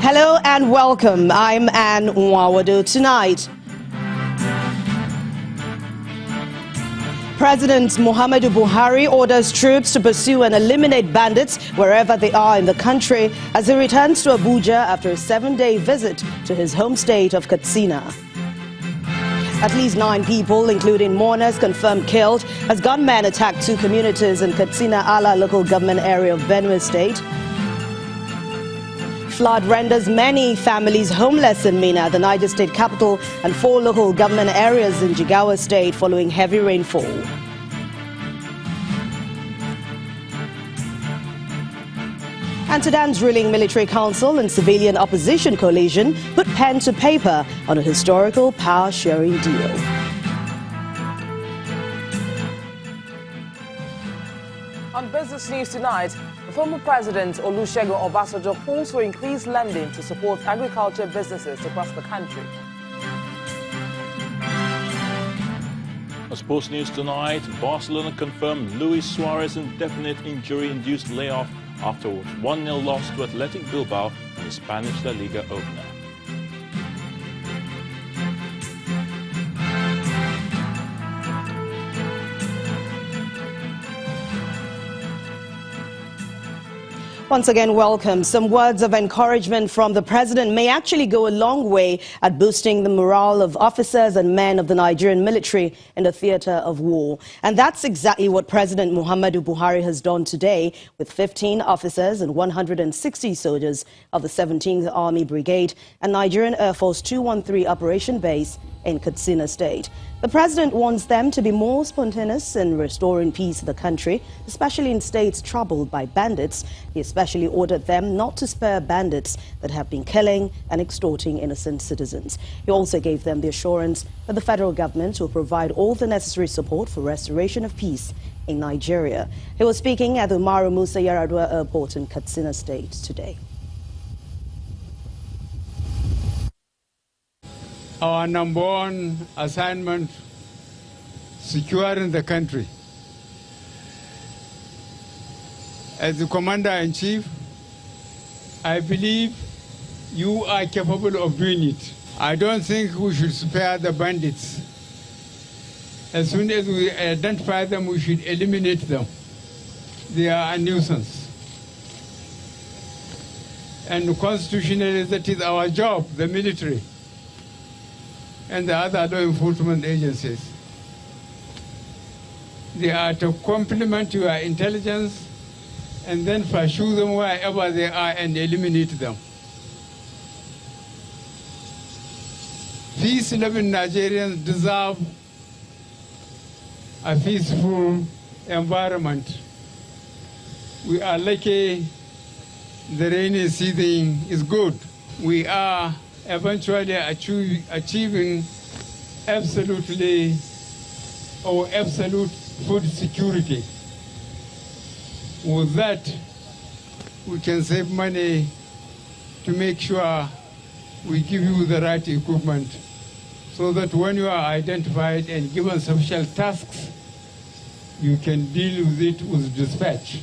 Hello and welcome. I'm Anne Nwawado. Tonight, President Muhammadu Buhari orders troops to pursue and eliminate bandits wherever they are in the country as he returns to Abuja after a 7-day visit to his home state of Katsina. At least 9 people, including mourners, confirmed killed as gunmen attacked 2 communities in Katsina Ala local government area of Benue State. Flood renders many families homeless in Mina, the Niger State capital, and 4 local government areas in Jigawa State following heavy rainfall. And Sudan's ruling military council and civilian opposition coalition put pen to paper on a historical power-sharing deal. On Business News tonight, the former President Olusegun Obasanjo calls for increased lending to support agriculture businesses across the country. On Sports News tonight, Barcelona confirmed Luis Suarez's indefinite injury-induced layoff after a 1-0 loss to Athletic Bilbao in the Spanish La Liga opener. Once again, welcome. Some words of encouragement from the president may actually go a long way at boosting the morale of officers and men of the Nigerian military in the theater of war. And that's exactly what President Muhammadu Buhari has done today with 15 officers and 160 soldiers of the 17th Army Brigade and Nigerian Air Force 213 Operation Base in Katsina State. The president wants them to be more spontaneous in restoring peace in the country, especially in states troubled by bandits. He especially ordered them not to spare bandits that have been killing and extorting innocent citizens. He also gave them the assurance that the federal government will provide all the necessary support for restoration of peace in Nigeria. He was speaking at the Umaru Musa Yar'Adua Airport in Katsina State today. Our number one assignment, securing the country. As the Commander-in-Chief, I believe you are capable of doing it. I don't think we should spare the bandits. As soon as we identify them, we should eliminate them. They are a nuisance. And constitutionally, that is our job, the military and the other law enforcement agencies. They are to complement your intelligence and then pursue them wherever they are and eliminate them. Peace-loving Nigerians deserve a peaceful environment. We are lucky the rainy season is good. We are eventually achieving absolute food security. With that, we can save money to make sure we give you the right equipment so that when you are identified and given special tasks, you can deal with it with dispatch.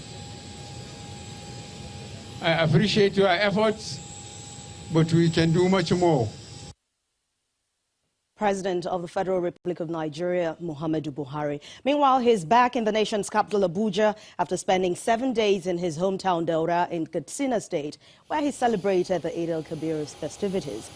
I appreciate your efforts, but we can do much more. President of the Federal Republic of Nigeria, Muhammadu Buhari. Meanwhile, he's back in the nation's capital, Abuja, after spending 7 days in his hometown, Daura, in Katsina State, where he celebrated the Eid al-Kabir festivities.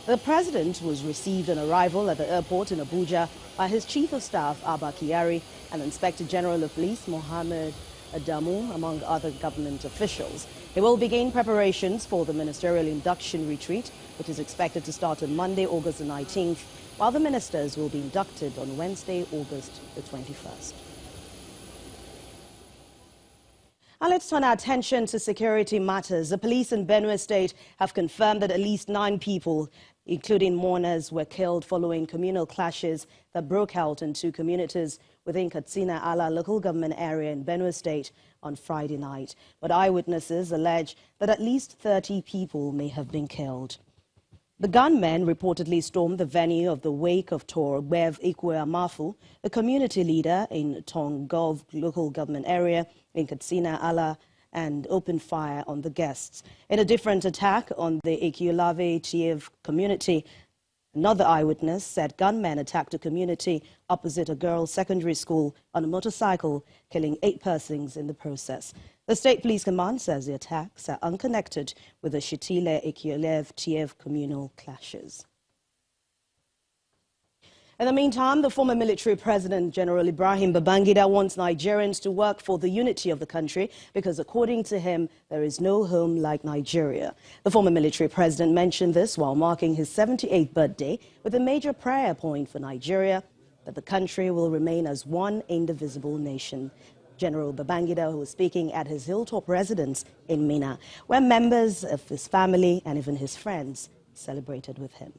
The president was received on arrival at the airport in Abuja by his Chief of Staff, Abba Kyari, and Inspector General of Police, Mohammed Adamu, among other government officials. He will begin preparations for the ministerial induction retreat, which is expected to start on Monday, August the 19th, while the ministers will be inducted on Wednesday, August the 21st. Now let's turn our attention to security matters. The police in Benue State have confirmed that at least 9 people, including mourners, were killed following communal clashes that broke out in 2 communities within Katsina Ala local government area in Benue State on Friday night. But eyewitnesses allege that at least 30 people may have been killed. The gunmen reportedly stormed the venue of the wake of Tor Bev Ikwe Amafu, a community leader in Tongov local government area in Katsina Ala, and opened fire on the guests. In a different attack on the Ekiolave Tiev community, another eyewitness said gunmen attacked a community opposite a girls' secondary school on a motorcycle, killing 8 persons in the process. The State Police Command says the attacks are unconnected with the Shitile-Ekiolave-Tiev communal clashes. In the meantime, the former military president, General Ibrahim Babangida, wants Nigerians to work for the unity of the country because, according to him, there is no home like Nigeria. The former military president mentioned this while marking his 78th birthday with a major prayer point for Nigeria, that the country will remain as one indivisible nation. General Babangida, who was speaking at his hilltop residence in Minna, where members of his family and even his friends celebrated with him.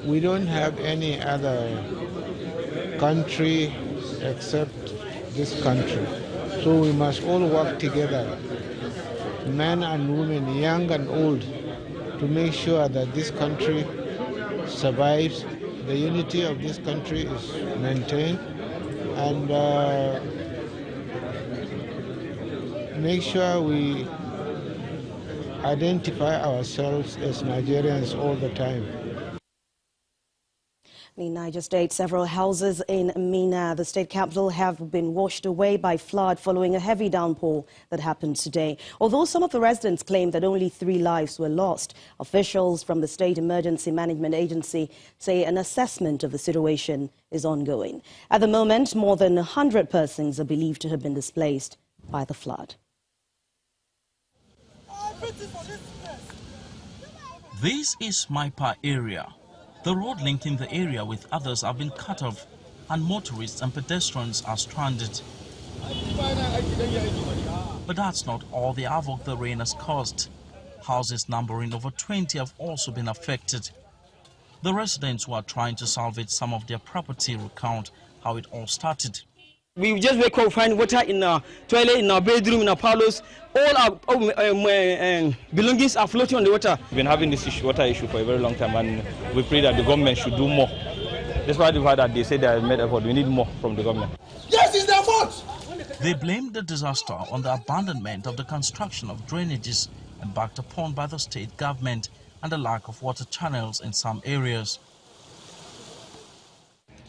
We don't have any other country except this country. So we must all work together, men and women, young and old, to make sure that this country survives, the unity of this country is maintained, and make sure we identify ourselves as Nigerians all the time. In Niger State, several houses in Minna, the state capital, have been washed away by flood following a heavy downpour that happened today. Although some of the residents claim that only 3 lives were lost, officials from the State Emergency Management Agency say an assessment of the situation is ongoing. At the moment, more than 100 persons are believed to have been displaced by the flood. This is Maipa area. The road linking the area with others have been cut off, and motorists and pedestrians are stranded. But that's not all the havoc the rain has caused. Houses numbering over 20 have also been affected. The residents who are trying to salvage some of their property recount how it all started. We just wake up, find water in our toilet, in our bedroom, in our parlors. All our belongings are floating on the water. We've been having this water issue for a very long time, and we pray that the government should do more. That's why we've heard that they say they have made effort. We need more from the government. Yes, it's their fault. They blamed the disaster on the abandonment of the construction of drainages embarked upon by the state government and the lack of water channels in some areas.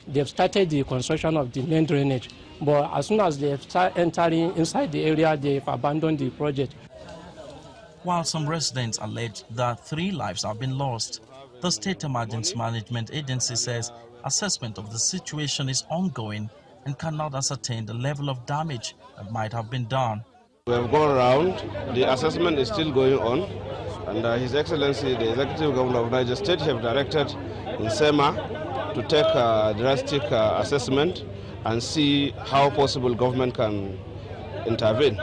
They've started the construction of the main drainage, but as soon as they start entering inside the area, they've abandoned the project. While some residents allege that 3 lives have been lost, the State Emergency Management Agency says assessment of the situation is ongoing and cannot ascertain the level of damage that might have been done. We have gone around, the assessment is still going on, and His Excellency, the Executive Governor of Niger State, have directed in SEMA to take a drastic assessment and see how possible government can intervene.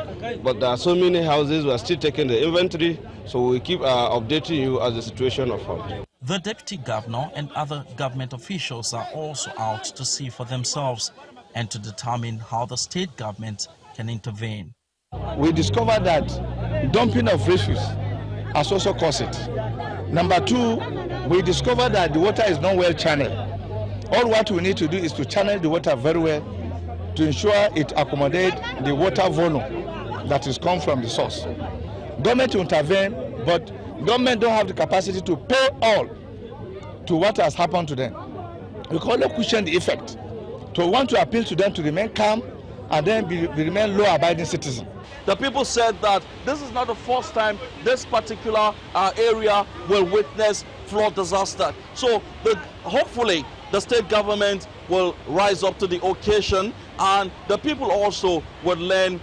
But there are so many houses, we are still taking the inventory, so we keep updating you as the situation unfolds. The Deputy Governor and other government officials are also out to see for themselves and to determine how the state government can intervene. We discovered that dumping of refuse has also caused it. Number 2, we discovered that the water is not well channeled. All what we need to do is to channel the water very well to ensure it accommodates the water volume that is come from the source. Government to intervene, but government don't have the capacity to pay all to what has happened to them. We can only cushion the effect. To want to appeal to them to remain calm and then remain law-abiding citizens. The people said that this is not the first time this particular area will witness flood disaster. So hopefully the state government will rise up to the occasion, and the people also will learn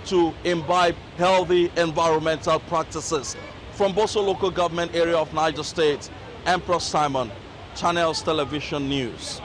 to imbibe healthy environmental practices. From Boso local government area of Niger State, Emperor Simon, Channels Television News.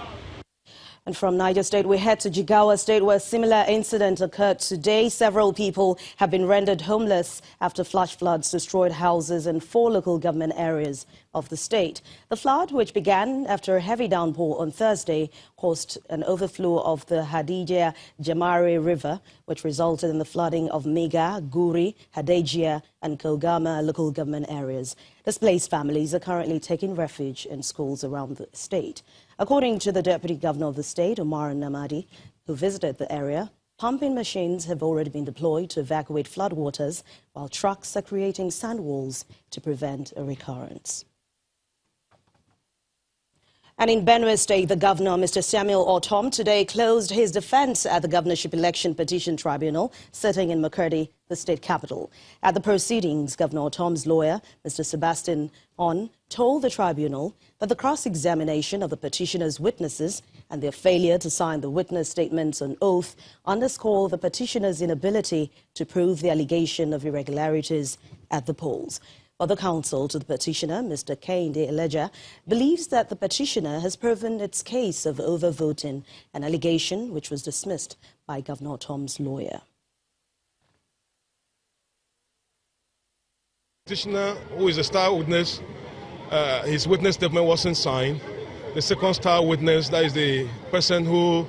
And from Niger State, we head to Jigawa State, where a similar incident occurred today. Several people have been rendered homeless after flash floods destroyed houses in 4 local government areas of the state. The flood, which began after a heavy downpour on Thursday, caused an overflow of the Hadija Jamari River, which resulted in the flooding of Mega, Guri, Hadejia and Kogama local government areas. Displaced families are currently taking refuge in schools around the state. According to the Deputy Governor of the state, Omar Namadi, who visited the area. Pumping machines have already been deployed to evacuate floodwaters, while trucks are creating sand walls to prevent a recurrence. And in Benue State, the governor, Mr. Samuel Ortom, today closed his defense at the governorship election petition tribunal, sitting in Makurdi, the state capital. At the proceedings, Governor Ortom's lawyer, Mr. Sebastian On, told the tribunal that the cross-examination of the petitioner's witnesses and their failure to sign the witness statements on oath underscore the petitioner's inability to prove the allegation of irregularities at the polls. But the counsel to the petitioner, Mr. Kehinde Eleja, believes that the petitioner has proven its case of overvoting, an allegation which was dismissed by Governor Ortom's lawyer. Petitioner, who is a star witness, his witness statement wasn't signed. The second star witness, that is the person who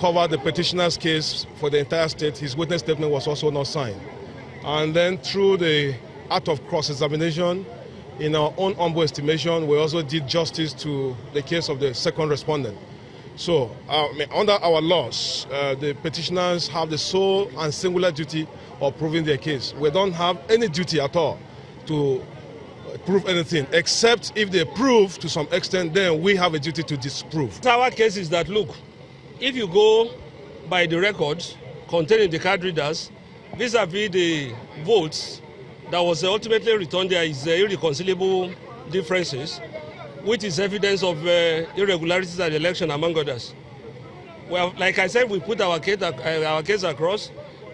covered the petitioner's case for the entire state, his witness statement was also not signed. And then through the act of cross-examination, in our own humble estimation, we also did justice to the case of the second respondent. So, under our laws, the petitioners have the sole and singular duty of proving their case. We don't have any duty at all to prove anything, except if they prove to some extent, then we have a duty to disprove. Our case is that, look, if you go by the records containing the card readers, vis-a-vis the votes that was ultimately returned, there is irreconcilable differences, which is evidence of irregularities at the election, among others. Well, like I said, we put our case across.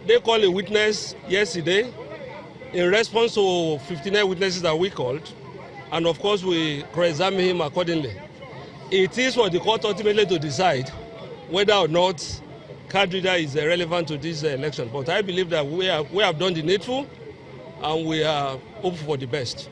They called a witness yesterday in response to 59 witnesses that we called, and of course we cross-examined him accordingly. It is for the court ultimately to decide whether or not card reader is relevant to this election. But I believe that we have done the needful, and we are hopeful for the best.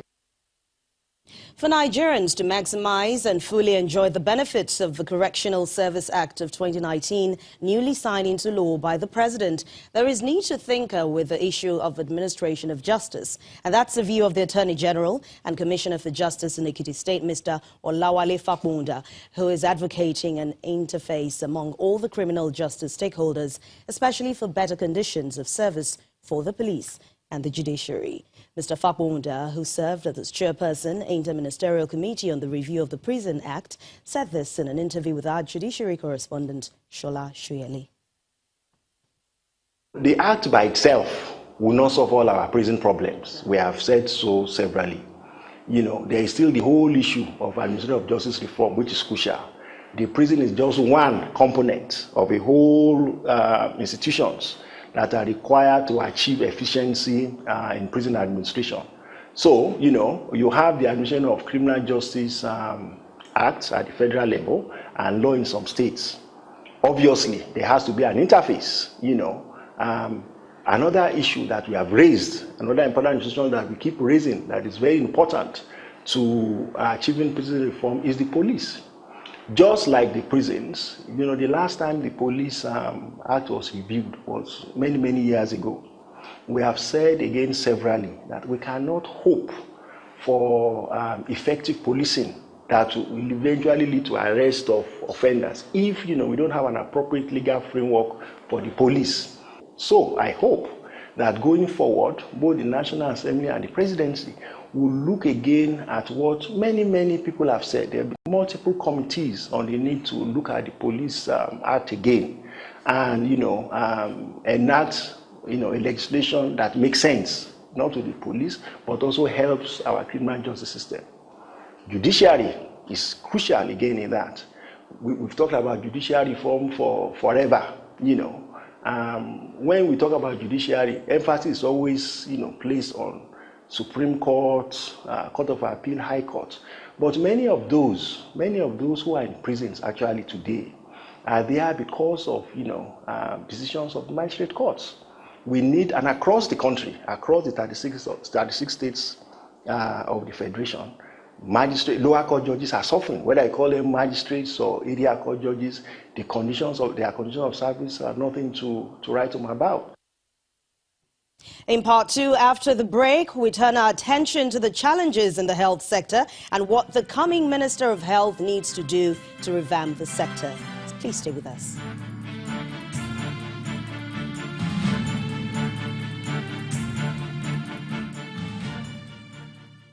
For Nigerians to maximize and fully enjoy the benefits of the Correctional Service Act of 2019, newly signed into law by the President, there is need to tinker with the issue of administration of justice. And that's the view of the Attorney General and Commissioner for Justice in Ekiti State, Mr. Olawale Fakbonda, who is advocating an interface among all the criminal justice stakeholders, especially for better conditions of service for the police and the judiciary. Mr. Fakbonda, who served as chairperson, Inter-Ministerial Committee on the Review of the Prison Act, said this in an interview with our judiciary correspondent, Shola Shuyeli. The act by itself will not solve all our prison problems. We have said so severally. There is still the whole issue of administrative justice reform, which is crucial. The prison is just one component of a whole institutions that are required to achieve efficiency in prison administration. So, you have the Administration of Criminal Justice Act at the federal level and law in some states. Obviously, there has to be an interface, Another issue that we have raised, another important institution that we keep raising that is very important to achieving prison reform is the police. Just like the prisons, the last time the police act was reviewed was many, many years ago. We have said again severally that we cannot hope for effective policing that will eventually lead to arrest of offenders if we don't have an appropriate legal framework for the police. So I hope that going forward, both the National Assembly and the Presidency will look again at what many, many people have said. There have been multiple committees on the need to look at the Police Act again and, enact, a legislation that makes sense, not to the police, but also helps our criminal justice system. Judiciary is crucial again in that. We've talked about judiciary reform for forever, When we talk about judiciary, emphasis is always, placed on Supreme Court, Court of Appeal, High Court. But many of those who are in prisons actually today are there because of, decisions of magistrate courts. We need, and across the country, across the 36 states of the Federation, lower court judges are suffering, whether I call them magistrates or area court judges. Their conditions of service are nothing to write home about. In part two, after the break, we turn our attention to the challenges in the health sector and what the coming Minister of Health needs to do to revamp the sector. Please stay with us.